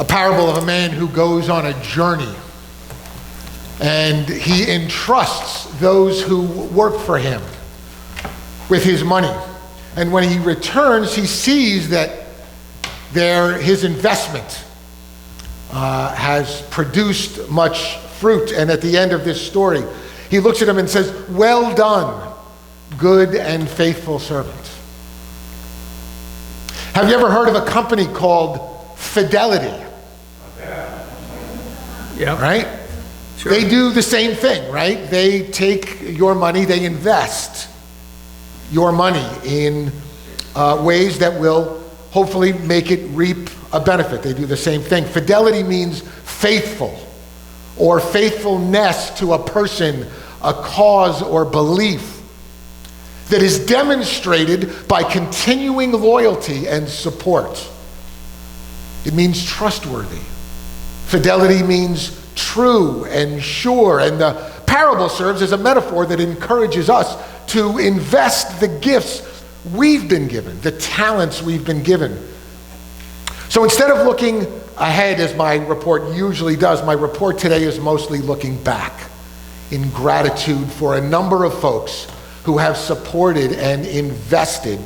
a parable of a man who goes on a journey, and he entrusts those who work for him with his money. And when he returns, he sees that his investment has produced much fruit. And at the end of this story, he looks at him and says, "Well done, good and faithful servant." Have you ever heard of a company called Fidelity? Yeah. Right? Sure. They do the same thing, right? They take your money, they invest your money in ways that will hopefully make it reap a benefit. They do the same thing. Fidelity means faithful or faithfulness to a person, a cause, or belief that is demonstrated by continuing loyalty and support. It means trustworthy. Fidelity means true and sure, and the parable serves as a metaphor that encourages us to invest the gifts we've been given, the talents we've been given. So instead of looking ahead as my report usually does, my report today is mostly looking back in gratitude for a number of folks who have supported and invested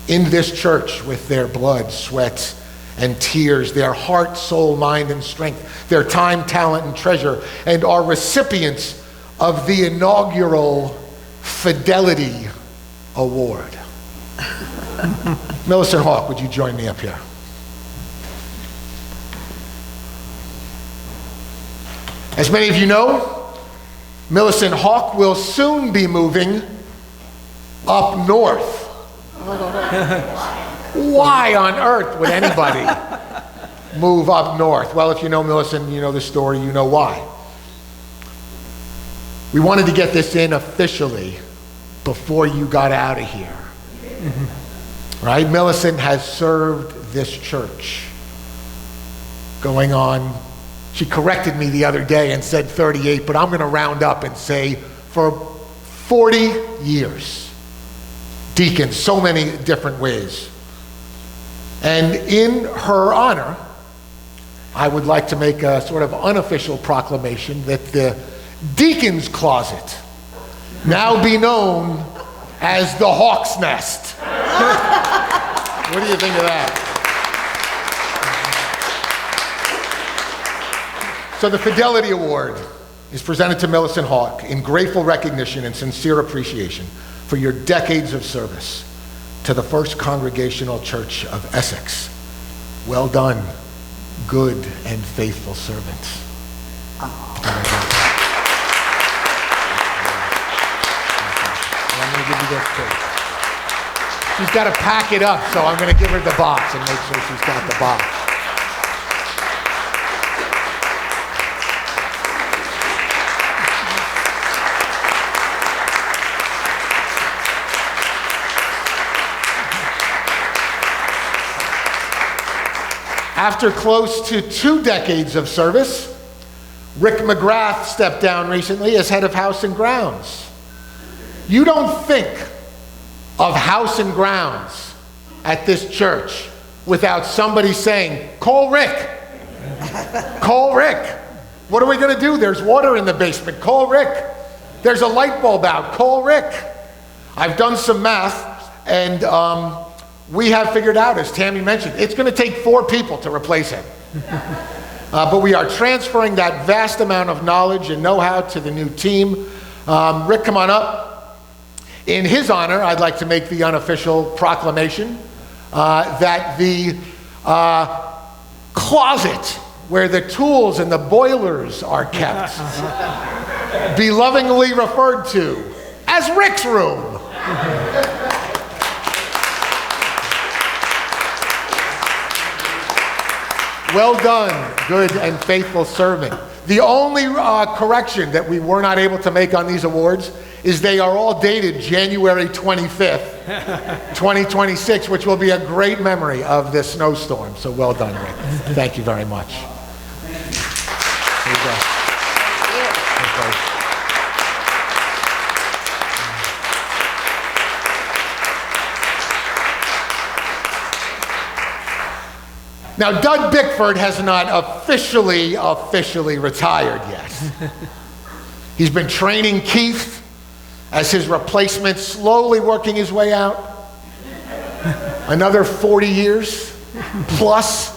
in this church with their blood, sweat, and tears, their heart, soul, mind, and strength, their time, talent, and treasure, and are recipients of the inaugural Fidelity Award. Millicent Hawk, would you join me up here? As many of you know, Millicent Hawk will soon be moving up north. Why on earth would anybody move up north? Well, if you know Millicent, you know the story, you know why. We wanted to get this in officially before you got out of here. Right? Millicent has served this church going on, she corrected me the other day and said 38, but I'm going to round up and say for 40 years. Deacons, so many different ways. And in her honor, I would like to make a sort of unofficial proclamation that the deacon's closet now be known as the Hawk's Nest. What do you think of that? So the Fidelity Award is presented to Millicent Hawk in grateful recognition and sincere appreciation for your decades of service to the First Congregational Church of Essex. Well done, good and faithful servant. I'm going to give you this too. She's got to pack it up, so I'm going to give her the box and make sure she's got the box. After close to 2 decades of service, Rick McGrath stepped down recently as head of House and Grounds. You don't think of House and Grounds at this church without somebody saying, "Call Rick. Call Rick. What are we going to do? There's water in the basement. Call Rick. There's a light bulb out. Call Rick." I've done some math, and we have figured out, as Tammy mentioned, it's going to take 4 people to replace him. But we are transferring that vast amount of knowledge and know-how to the new team. Rick, come on up. In his honor, I'd like to make the unofficial proclamation that the closet where the tools and the boilers are kept be lovingly referred to as Rick's room. Well done, good and faithful servant. The only correction that we were not able to make on these awards is they are all dated January 25th, 2026, which will be a great memory of this snowstorm. So well done, Rick. Thank you very much. Here you go. Now, Doug Bickford has not officially retired yet. He's been training Keith as his replacement, slowly working his way out. Another 40 years plus,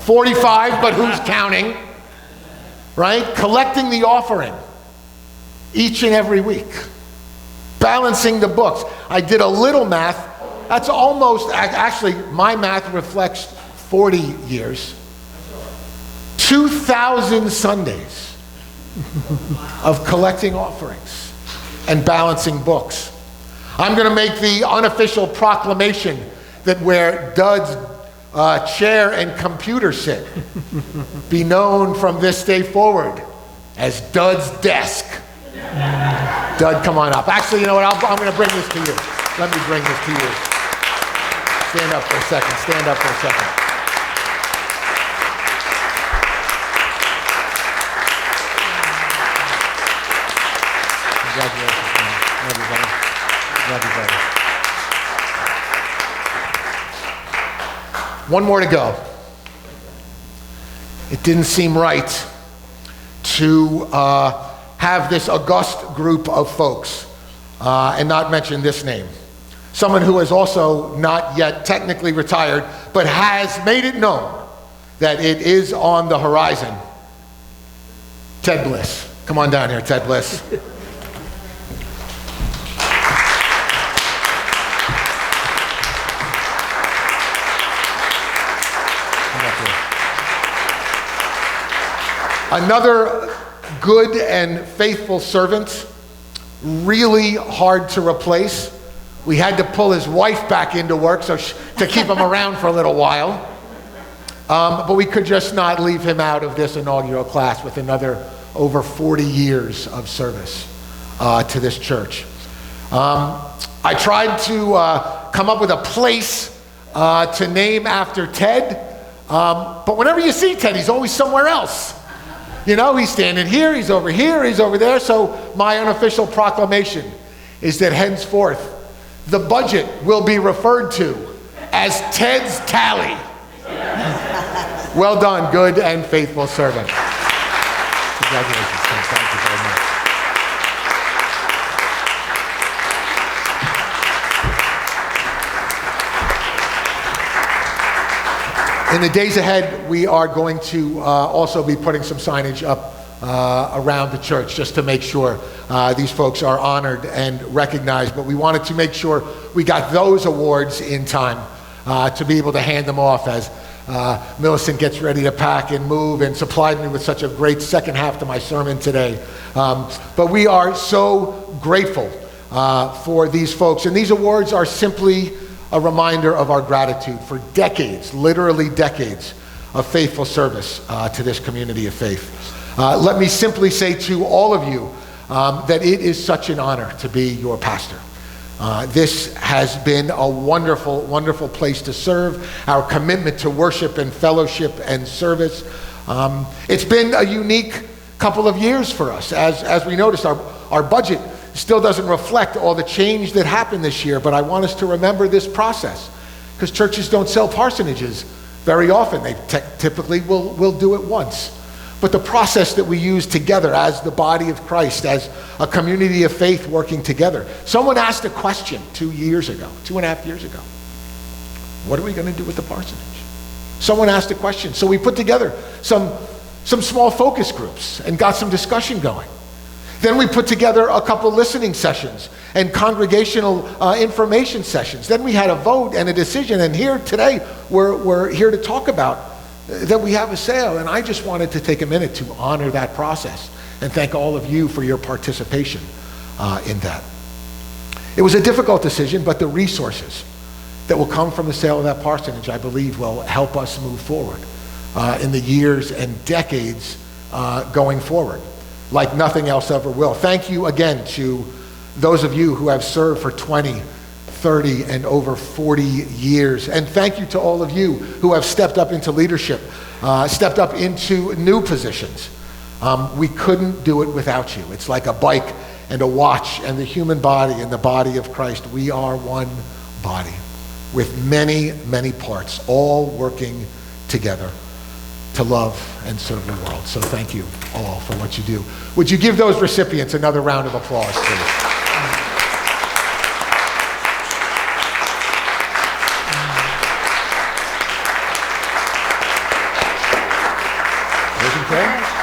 45, but who's counting? Right? Collecting the offering each and every week. Balancing the books. I did a little math. That's almost, actually, my math reflects 40 years. 2,000 Sundays of collecting offerings and balancing books. I'm going to make the unofficial proclamation that where Doug's chair and computer sit be known from this day forward as Doug's desk. Doug, come on up. Actually, you know what? I'm going to bring this to you. Let me bring this to you. Stand up for a second. Stand up for a second. Congratulations, man. Love you, brother. Love you, brother. One more to go. It didn't seem right to have this august group of folks and not mention this name. Someone who is also not yet technically retired, but has made it known that it is on the horizon. Ted Bliss. Come on down here, Ted Bliss. Another good and faithful servant, really hard to replace. We had to pull his wife back into work to keep him around for a little while. But we could just not leave him out of this inaugural class with another over 40 years of service to this church. I tried to come up with a place to name after Ted, but whenever you see Ted, he's always somewhere else. You know, he's standing here, he's over there. So my unofficial proclamation is that henceforth, the budget will be referred to as Ted's Tally. Well done, good and faithful servant. Congratulations, Ted. Thank you very much. In the days ahead, we are going to also be putting some signage up around the church just to make sure these folks are honored and recognized. But we wanted to make sure we got those awards in time to be able to hand them off as Millicent gets ready to pack and move and supplied me with such a great second half to my sermon today. But we are so grateful for these folks. And these awards are simply a reminder of our gratitude for decades, literally decades, of faithful service to this community of faith. Let me simply say to all of you that it is such an honor to be your pastor. This has been a wonderful, wonderful place to serve. Our commitment to worship and fellowship and service. It's been a unique couple of years for us. As we noticed, our budget still doesn't reflect all the change that happened this year, but I want us to remember this process because churches don't sell parsonages very often. They typically will do it once. But the process that we use together as the body of Christ, as a community of faith working together. Someone asked a question 2.5 years ago. What are we going to do with the parsonage? Someone asked a question. So we put together some small focus groups and got some discussion going. Then we put together a couple listening sessions and congregational information sessions. Then we had a vote and a decision. And here today, we're here to talk about that we have a sale. And I just wanted to take a minute to honor that process and thank all of you for your participation in that. It was a difficult decision, but the resources that will come from the sale of that parsonage, I believe, will help us move forward in the years and decades going forward, like nothing else ever will. Thank you again to those of you who have served for 20, 30, and over 40 years. And thank you to all of you who have stepped up into leadership, stepped up into new positions. We couldn't do it without you. It's like a bike and a watch and the human body and the body of Christ. We are one body with many, many parts, all working together to love and serve the world. So thank you all for what you do. Would you give those recipients another round of applause, please? Everything okay?